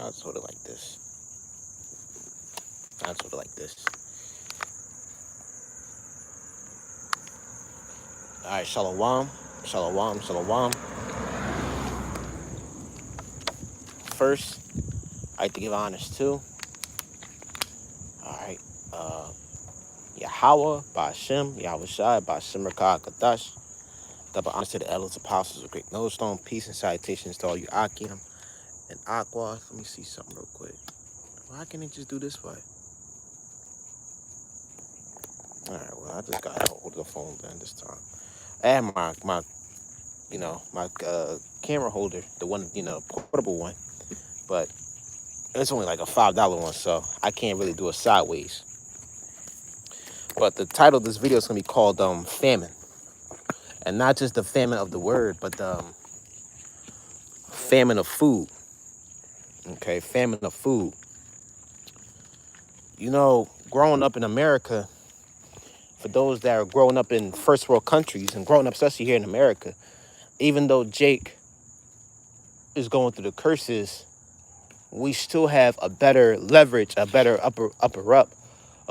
I'll sort it like this. I'll sort it like this. All right, shalom, shalom, shalom. First, I like to give honors to, all right, uh, Yahweh, Ba'ashem, Yahweh Shai, Ba'ashem Rakah Kadash. Double honors to the elders, apostles of Great Millstone. Peace and salutations to all you Akim and Aqua. Let me see something real quick. Why can't it just do this way? All right, well, I just got to hold the phone then this time. I had my camera holder, the one, portable one, but it's only like a $5 one, so I can't really do it sideways. But the title of this video is gonna be called Famine, and not just the famine of the word, but the famine of food. Okay, famine of food. Growing up in America, for those that are growing up in first world countries and growing up especially here in America, even though Jake is going through the curses, we still have a better leverage, a better a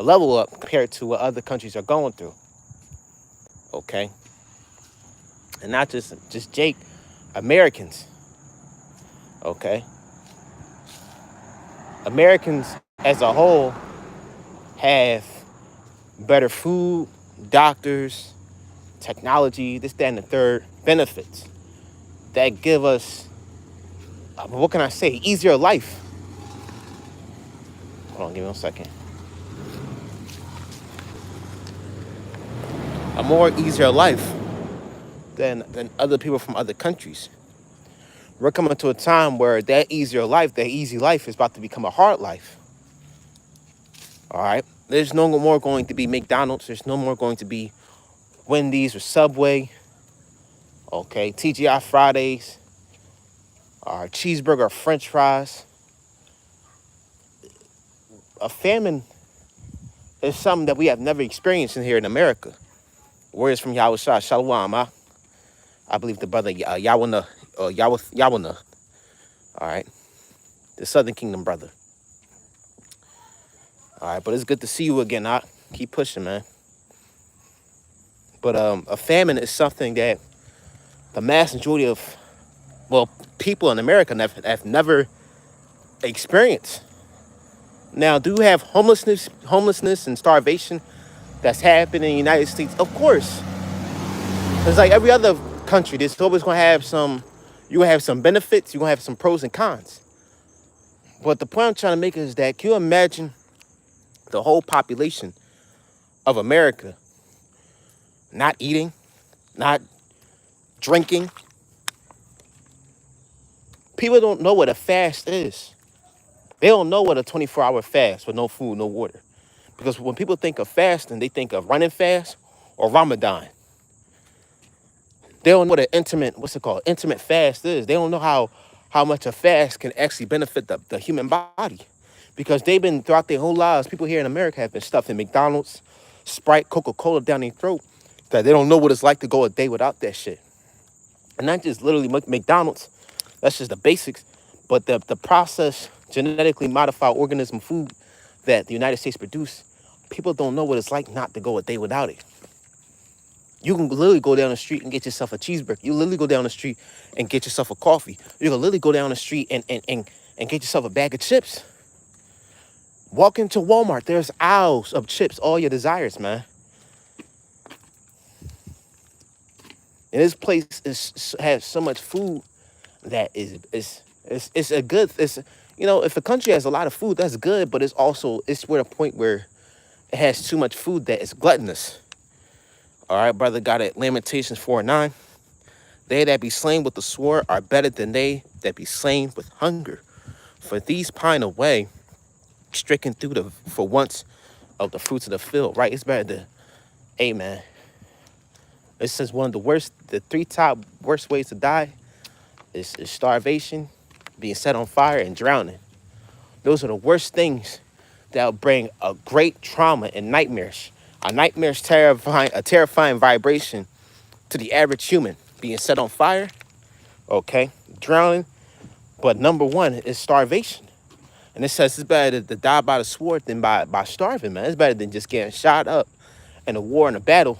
level up compared to what other countries are going through. Okay, and not just Jake, Americans. Okay, Americans as a whole have better food, doctors, technology, this, that, and the third benefits that give us, what can I say, easier life. Hold on, give me 1 second. A more easier life than other people from other countries. We're coming to a time where that easier life, that easy life is about to become a hard life. All right? There's no more going to be McDonald's. There's no more going to be Wendy's or Subway. Okay? TGI Fridays. Or cheeseburger or French fries. A famine is something that we have never experienced in here in America. Words from Yahweh Shah, Shalom. I believe the brother Yahweh, Yahweh. All right? The Southern Kingdom brother. All right, but it's good to see you again. I keep pushing, man. But a famine is something that the mass majority of, people in America have never experienced. Now, do you have homelessness and starvation that's happening in the United States? Of course. It's like every other country. There's always going to have you're going to have some benefits. You're going to have some pros and cons. But the point I'm trying to make is that, can you imagine the whole population of America not eating, not drinking? People don't know what a fast is. They don't know what a 24-hour fast with no food, no water. Because when people think of fasting, they think of running fast or Ramadan. They don't know what intimate fast is. They don't know how much a fast can actually benefit the human body. Because they've been, throughout their whole lives, people here in America have been stuffed in McDonald's, Sprite, Coca-Cola down their throat, that they don't know what it's like to go a day without that shit. And not just literally McDonald's, that's just the basics, but the processed, genetically modified organism food that the United States produce, people don't know what it's like not to go a day without it. You can literally go down the street and get yourself a cheeseburger. You literally go down the street and get yourself a coffee. You can literally go down the street and get yourself a bag of chips. Walk into Walmart, there's aisles of chips, all your desires, man. And this place has so much food that it's a good, if a country has a lot of food, that's good, but we're at a point where it has too much food that it's gluttonous. All right, brother, got it. Lamentations 4:9. They that be slain with the sword are better than they that be slain with hunger. For these pine away, stricken through for once of the fruits of the field. Right? It's better to, hey man. This is one of the 3 top worst ways to die is starvation, being set on fire, and drowning. Those are the worst things that will bring a great trauma and nightmares. A nightmare's a terrifying vibration to the average human. Being set on fire, okay, drowning. But number one is starvation. And it says it's better to die by the sword than by starving, man. It's better than just getting shot up in a war and a battle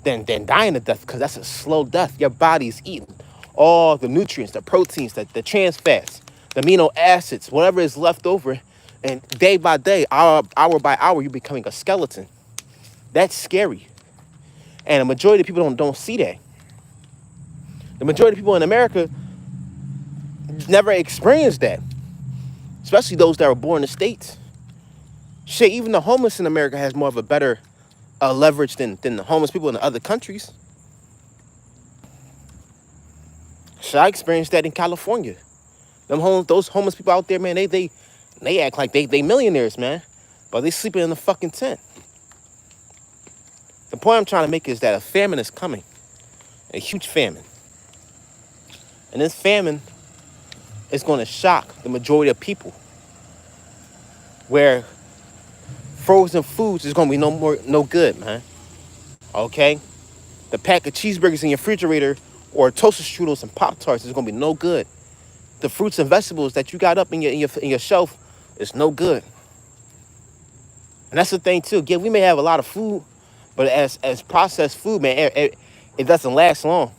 than dying to death, because that's a slow death. Your body's eating all the nutrients, the proteins, the trans fats, the amino acids, whatever is left over. And day by day, hour by hour, you're becoming a skeleton. That's scary. And the majority of people don't see that. The majority of people in America never experienced that, especially those that were born in the States. Shit, even the homeless in America has more of a better leverage than the homeless people in the other countries. So I experienced that in California. Those homeless people out there, man, they act like they millionaires, man, but they sleeping in the fucking tent. The point I'm trying to make is that a famine is coming, a huge famine, and this famine is going to shock the majority of people, where frozen foods is going to be no good, man. Okay, the pack of cheeseburgers in your refrigerator or toaster strudels and Pop-Tarts is going to be no good. The fruits and vegetables that you got up in your shelf is no good. And that's the thing too. Again, we may have a lot of food, but as processed food, man, it doesn't last long.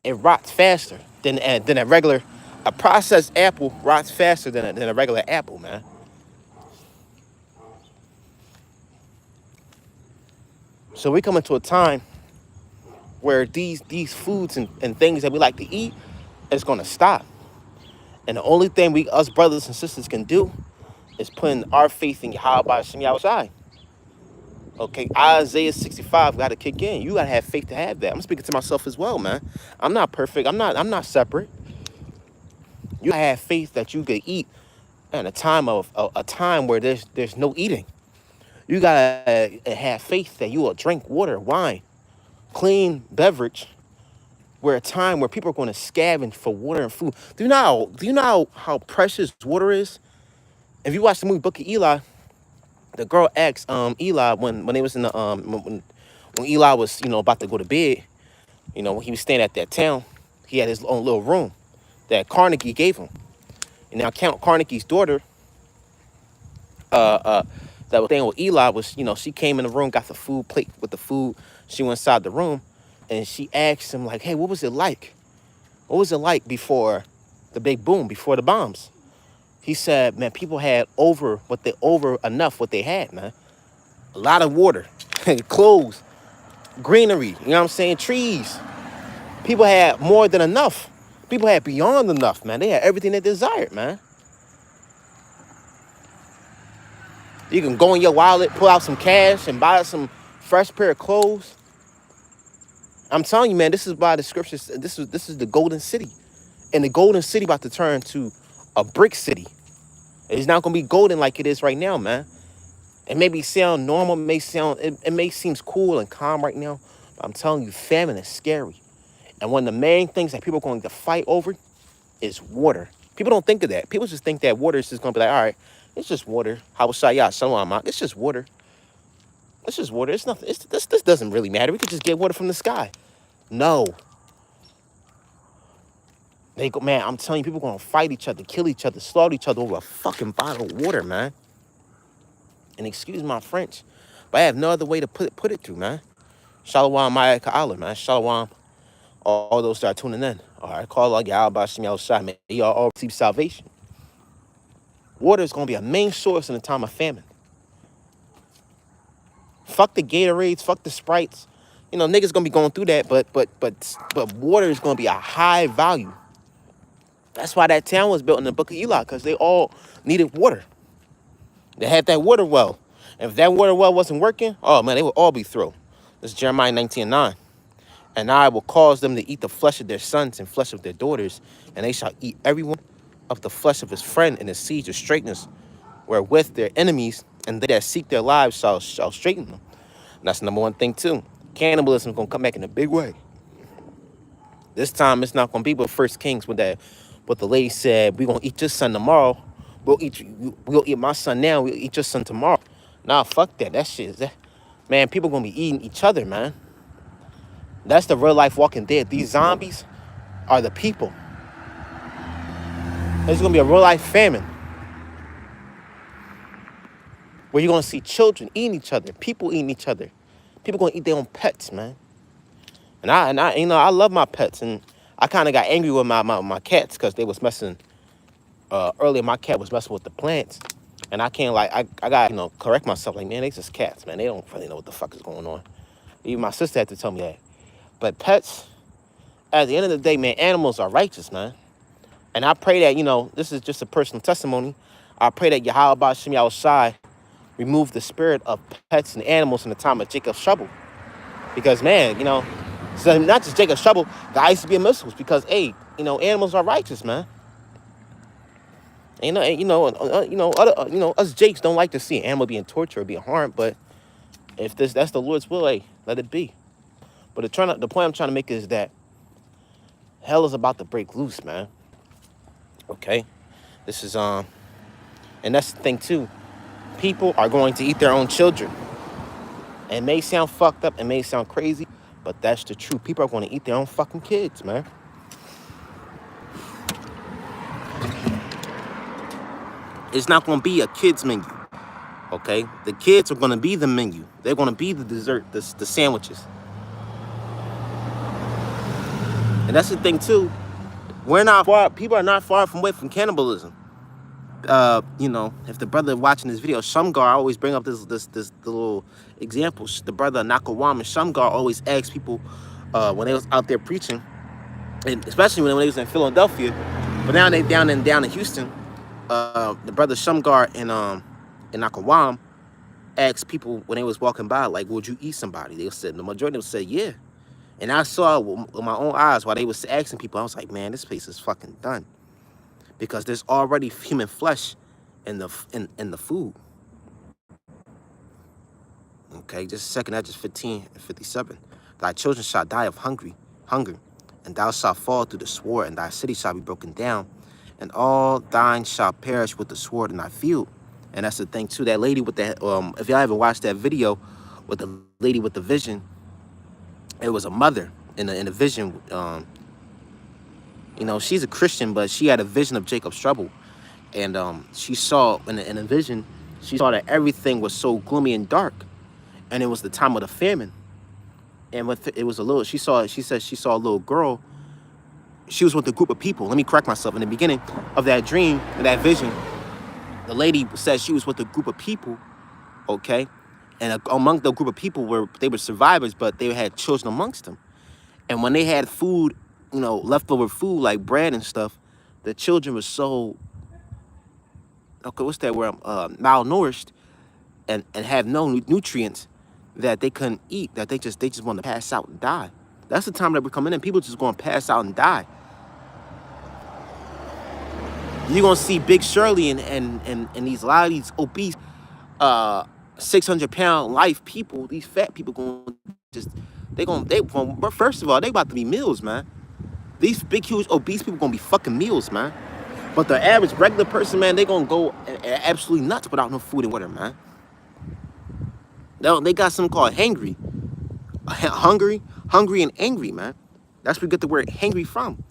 It rots faster than a regular. A processed apple rots faster than a regular apple, man. So we come into a time where these foods and things that we like to eat is going to stop. And the only thing us brothers and sisters can do is putting our faith in Yahweh Hashem Yahushai. Okay, Isaiah 65 got to kick in. You got to have faith to have that. I'm speaking to myself as well, man. I'm not perfect. I'm not separate. You have faith that you could eat in a time where there's no eating. You gotta have faith that you will drink water, wine, clean beverage, where a time where people are going to scavenge for water and food. Do you know how precious water is? If you watch the movie Book of Eli, the girl asked Eli when they was in the when Eli was about to go to bed, when he was staying at that town, he had his own little room that Carnegie gave him. And now Count Carnegie's daughter, that was staying with Eli, was, she came in the room, got the food plate with the food. She went inside the room and she asked him, like, hey, what was it like? What was it like before the big boom, before the bombs? He said, man, people had over enough what they had, man. A lot of water, clothes, greenery, you know what I'm saying? Trees. People had more than enough. People had beyond enough, man. They had everything they desired, man. You can go in your wallet, pull out some cash, and buy some fresh pair of clothes. I'm telling you, man, this is why the scriptures, this is the golden city. And the golden city about to turn to a brick city. It's not going to be golden like it is right now, man. It may sound normal, it may seem cool and calm right now, but I'm telling you, famine is scary. And one of the main things that people are going to fight over is water. People don't think of that. People just think that water is just going to be like, all right, it's just water. It's just water. It's just water. It's nothing. This doesn't really matter. We could just get water from the sky. No. They go, man, I'm telling you, people are going to fight each other, kill each other, slaughter each other over a fucking bottle of water, man. And excuse my French, but I have no other way to put it through, man. Shalom, Maya Ka'ala, man. Shalom, all those that are tuning in. All right, call out Yahweh Shem Yahushua, man. Y'all all receive salvation. Water is going to be a main source in the time of famine. Fuck the Gatorades, fuck the Sprites. Niggas going to be going through that, but water is going to be a high value. That's why that town was built in the Book of Eli, because they all needed water. They had that water well. And if that water well wasn't working, oh man, they would all be through. This is Jeremiah 19:9. And I will cause them to eat the flesh of their sons and flesh of their daughters, and they shall eat everyone of the flesh of his friend and the siege of straightness, wherewith their enemies and they that seek their lives shall straighten them. And that's the number one thing too. Cannibalism is gonna come back in a big way. This time it's not gonna be what First Kings what the lady said, we're gonna eat your son tomorrow. We'll eat my son now, we'll eat your son tomorrow. Nah, fuck that. That shit is man, people gonna be eating each other, man. That's the real life Walking Dead. These zombies are the people. There's gonna be a real life famine where you're gonna see children eating each other, people eating each other, people gonna eat their own pets, man. And I, I love my pets, and I kind of got angry with my cats because they was messing. Earlier, my cat was messing with the plants, and I can't like I got correct myself. Like, man, they just cats, man. They don't really know what the fuck is going on. Even my sister had to tell me that. But pets, at the end of the day, man, animals are righteous, man. And I pray that this is just a personal testimony. I pray that Yahweh Bashim Yahushai remove the spirit of pets and animals in the time of Jacob's trouble. Because, man, so not just Jacob's trouble, the used to be missiles. Because, hey, animals are righteous, man. And, us Jakes don't like to see an animal being tortured or being harmed. But if that's the Lord's will, hey, let it be. But the point I'm trying to make is that hell is about to break loose, man. Okay, this is and that's the thing too. People are going to eat their own children. It may sound fucked up, it may sound crazy, but that's the truth. People are going to eat their own fucking kids, man. It's not going to be a kids menu, okay? The kids are going to be the menu. They're going to be the dessert, the sandwiches. And that's the thing too. People are not far from away from cannibalism. If the brother watching this video, Shamgar, I always bring up this little example. The brother Nakawam and Shamgar always asks people when they was out there preaching, and especially when they was in Philadelphia, but now they down in Houston. The brother Shamgar and Nakawam asked people when they was walking by, like, would you eat somebody? They said, the majority of them said, yeah. And I saw with my own eyes while they was asking people, I was like, man, this place is fucking done. Because there's already human flesh in the food. Okay, just a second, that's just 15 and 57. Thy children shall die of hunger, and thou shalt fall through the sword, and thy city shall be broken down, and all thine shall perish with the sword in thy field. And that's the thing too. That lady with that, if y'all ever watched that video with the lady with the vision, it was a mother in the vision. She's a Christian, but she had a vision of Jacob's trouble. And she saw, in a vision, she saw that everything was so gloomy and dark. And it was the time of the famine. And she said she saw a little girl. She was with a group of people. Let me correct myself. In the beginning of that dream, in that vision, the lady said she was with a group of people, okay? And among the group of people they were survivors, but they had children amongst them. And when they had food, leftover food like bread and stuff, the children were so, malnourished and have no nutrients that they couldn't eat, that they just want to pass out and die. That's the time that we're coming in. People just going to pass out and die. You're going to see Big Shirley and these, a lot of these obese, 600-pound life people, these fat people first of all, they about to be meals, man. These big, huge, obese people gonna be fucking meals, man. But the average regular person, man, they gonna go absolutely nuts without no food and water, man. They got something called hangry. Hungry and angry, man. That's where we get the word hangry from.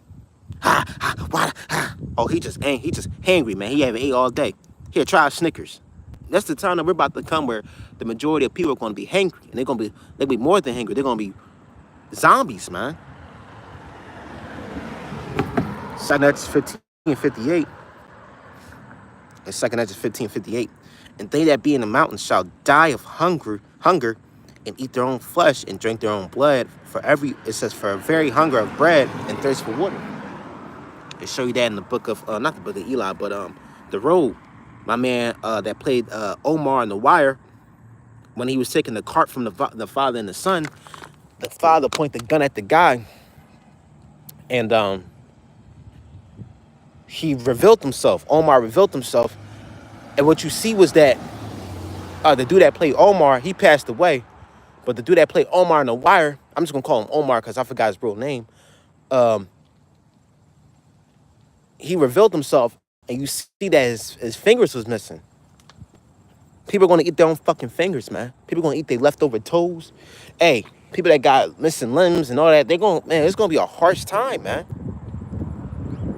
Oh, he just hangry, man. He haven't ate all day. Here, try a Snickers. That's the time that we're about to come where the majority of people are gonna be hangry. And they'll be more than hangry. They're gonna be zombies, man. Second Esdras 15:58. And Second Esdras 15:58. And they that be in the mountains shall die of hunger, and eat their own flesh and drink their own blood. For a very hunger of bread and thirst for water. They show you that in the book of, not the book of Eli, but The Road. My man that played Omar in The Wire, when he was taking the cart from the father and the son, the father pointed the gun at the guy, and he revealed himself. Omar revealed himself, and what you see was that the dude that played Omar, he passed away, but the dude that played Omar in The Wire, I'm just gonna call him Omar because I forgot his real name. He revealed himself, and you see that his fingers was missing. People are going to eat their own fucking fingers, man. People are going to eat their leftover toes. Hey, people that got missing limbs and all that, it's going to be a harsh time, man.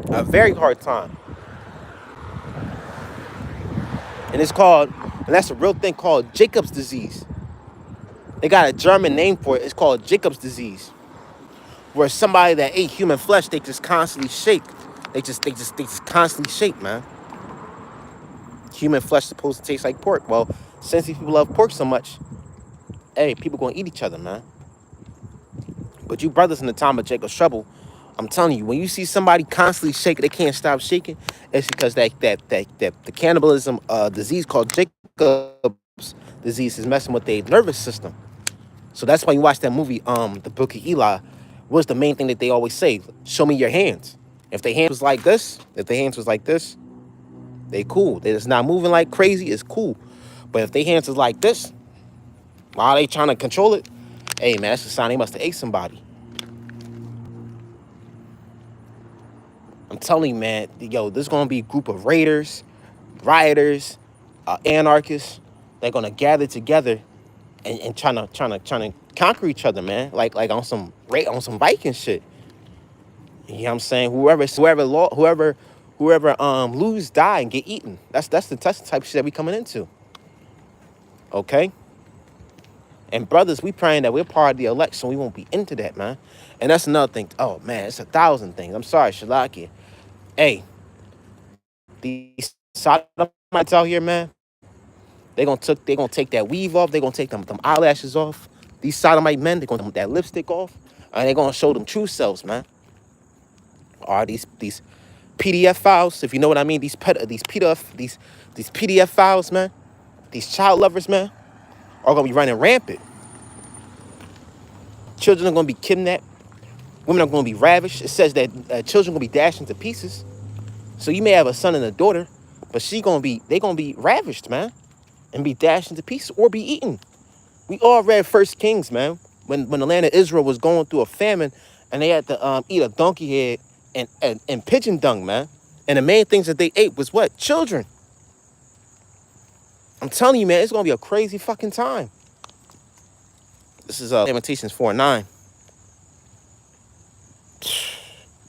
A very hard time. And it's called, and that's a real thing called Jacob's disease. They got a German name for it. It's called Jacob's disease, where somebody that ate human flesh, they just constantly shake. They just constantly shake, man. Human flesh supposed to taste like pork. Well, since these people love pork so much, hey, people gonna eat each other, man. But you brothers in the time of Jacob's trouble, I'm telling you, when you see somebody constantly shaking, they can't stop shaking, it's because that the cannibalism disease called Jacob's disease is messing with their nervous system. So that's why you watch that movie, The Book of Eli. What's the main thing that they always say? Show me your hands. If their hands was like this, they cool. They just not moving like crazy, it's cool. But if their hands is like this, while they trying to control it, hey man, that's a sign they must have ate somebody. I'm telling you, man, yo, there's gonna be a group of raiders, rioters, anarchists. They're gonna gather together and trying to conquer each other, man. Like on some Viking shit. You know what I'm saying? Whoever lose, die, and get eaten. That's the type of shit that we coming into. Okay? And brothers, we praying that we're part of the election. We won't be into that, man. And that's another thing. Oh man, it's 1,000 things. I'm sorry, Shalaki. Hey, these sodomites out here, man. They gonna take that weave off. They gonna take them eyelashes off. These sodomite men, they gonna take that lipstick off, and they gonna show them true selves, man. Are these PDF files, if you know what I mean? These PDF files, man. These child lovers, man, are gonna be running rampant. Children are gonna be kidnapped. Women are gonna be ravished. It says that children are gonna be dashed into pieces. So you may have a son and a daughter, but they gonna be ravished, man, and be dashed into pieces or be eaten. We all read First Kings, man, when the land of Israel was going through a famine, and they had to eat a donkey head and pigeon dung, man. And the main things that they ate was what? Children. I'm telling you, man, it's gonna be a crazy fucking time. This is Lamentations 4:9.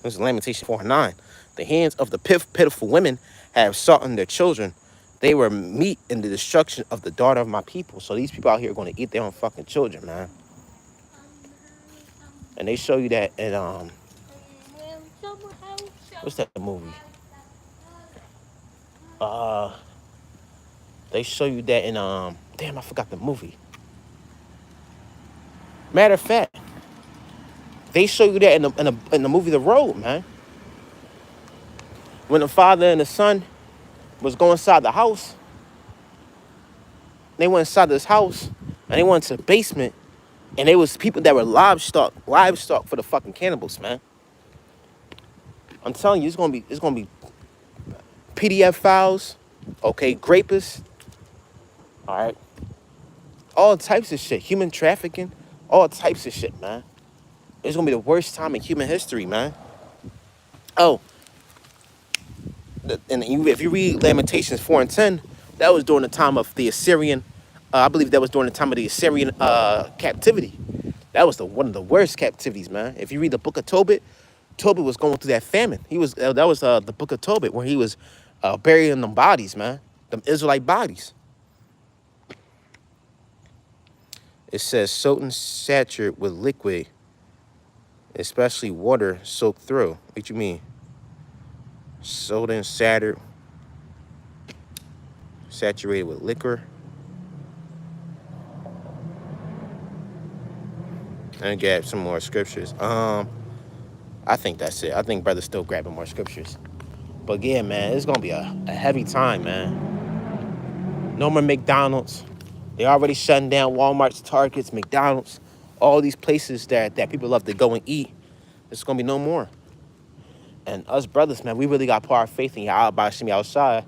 This is Lamentations 4:9. The hands of the pitiful women have sought on their children. They were meat in the destruction of the daughter of my people. So these people out here are going to eat their own fucking children, man. And they show you that in what's that movie? They show you that in damn, I forgot the movie. Matter of fact, they show you that in the movie The Road, man. When the father and the son was going inside the house, they went inside this house and they went to the basement, and there was people that were livestock for the fucking cannibals, man. I'm telling you, it's gonna be PDF files, okay, grapists, all right, all types of shit, human trafficking, all types of shit, man. It's gonna be the worst time in human history, man. Oh, and if you read Lamentations 4:10, that was during the time of the Assyrian. I believe that was during the time of the Assyrian captivity. That was one of the worst captivities, man. If you read the book of Tobit, Tobit was going through that famine. That was the book of Tobit, where he was burying them bodies, man, them Israelite bodies. It says soaked and saturated with liquid, especially water soaked through. What you mean? Soaked and saturated with liquor. And grab some more scriptures. I think that's it. I think brother's still grabbing more scriptures. But yeah, man, it's gonna be a heavy time, man. No more McDonald's. They already shutting down Walmart's, Targets, McDonald's, all these places that people love to go and eat. It's gonna be no more. And us brothers, man, we really got to put our faith in Yahweh Shemi outside,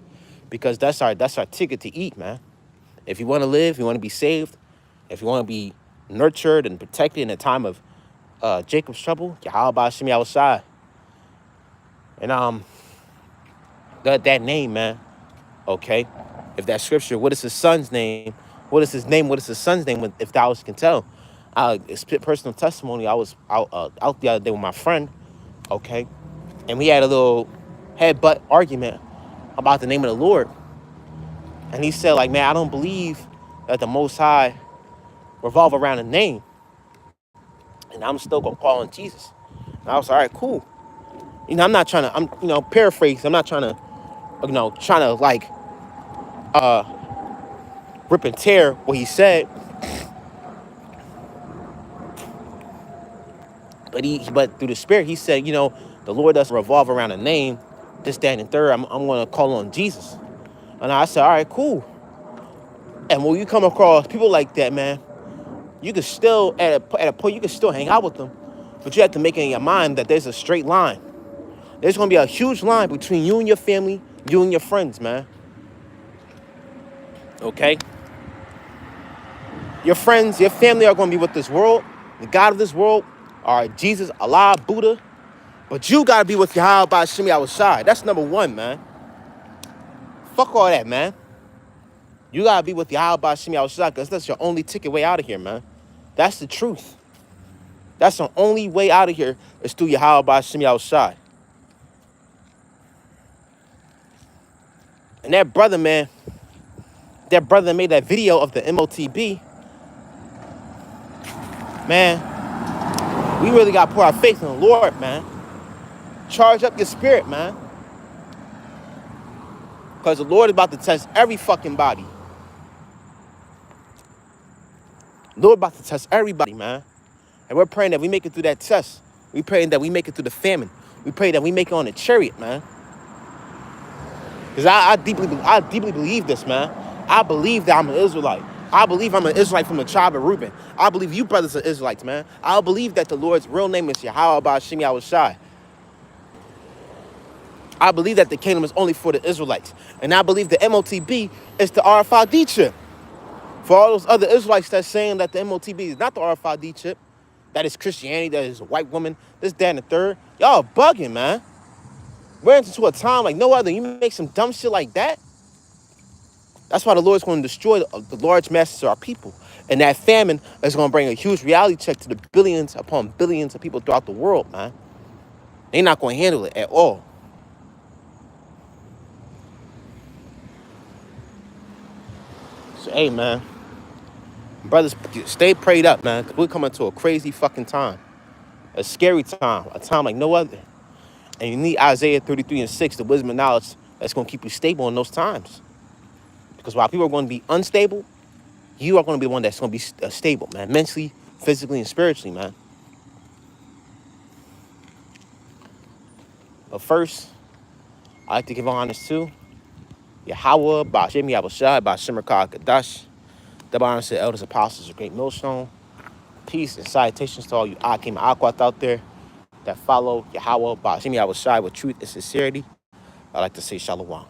because that's our ticket to eat, man. If you want to live, you want to be saved, if you want to be nurtured and protected in a time of Jacob's trouble, Yahweh Shemi outside. And that name, man. Okay, if that scripture, what is his son's name? What is his name? What is his son's name? If thou can tell, it's personal testimony. I was out the other day with my friend. Okay, and we had a little headbutt argument about the name of the Lord. And he said, like, man, I don't believe that the Most High revolve around a name. And I'm still gonna call on Jesus. And I was like, all right, cool. I'm not trying to, paraphrase. I'm not trying to, like rip and tear what he said. But through the Spirit, he said, the Lord doesn't revolve around a name, this, that, and third. I'm gonna call on Jesus. And I said, all right, cool. And when you come across people like that, man, you can still, at a point, you can still hang out with them. But you have to make it in your mind that there's a straight line. There's going to be a huge line between you and your family, you and your friends, man. Okay? Your friends, your family are going to be with this world. The God of this world are Jesus, Allah, Buddha. But you got to be with Yahweh by Shemi outside. That's number one, man. Fuck all that, man. You got to be with Yahweh by Shemi outside because that's your only ticket way out of here, man. That's the truth. That's the only way out of here is through Yahweh by Shemi outside. And that brother, man, that brother made that video of the MOTB, man, we really got to put our faith in the Lord, man. Charge up your spirit, man. Because the Lord is about to test every fucking body. The Lord about to test everybody, man. And we're praying that we make it through that test. We praying that we make it through the famine. We pray that we make it on the chariot, man. Because I deeply believe this, man. I believe that I'm an Israelite. I believe I'm an Israelite from the tribe of Reuben. I believe you brothers are Israelites, man. I believe that the Lord's real name is Yahweh Ba'Shemi Yahushai. I believe that the kingdom is only for the Israelites. And I believe the MOTB is the RFID chip. For all those other Israelites that's saying that the MOTB is not the RFID chip, that is Christianity, that is a white woman, this, that, and the third, y'all bugging, man. We're into a time like no other. You make some dumb shit like that. That's why the Lord's going to destroy the large masses of our people. And that famine is going to bring a huge reality check to the billions upon billions of people throughout the world, man. They're not going to handle it at all. So, hey, man. Brothers, stay prayed up, man. Because we're coming to a crazy fucking time. A scary time. A time like no other. And you need Isaiah 33:6, the wisdom and knowledge that's going to keep you stable in those times. Because while people are going to be unstable, you are going to be the one that's going to be stable, man. Mentally, physically, and spiritually, man. But first, I like to give honors to Yahweh, Ba'Shemi Yahushai, Ba'Shem Rakah Kadash. Double honors to the elders, apostles, of Great Millstone. Peace and salutations to all you Akim Aquat out there that follow Yahweh, Ba'Shemi Yahushai with truth and sincerity. I like to say shalom.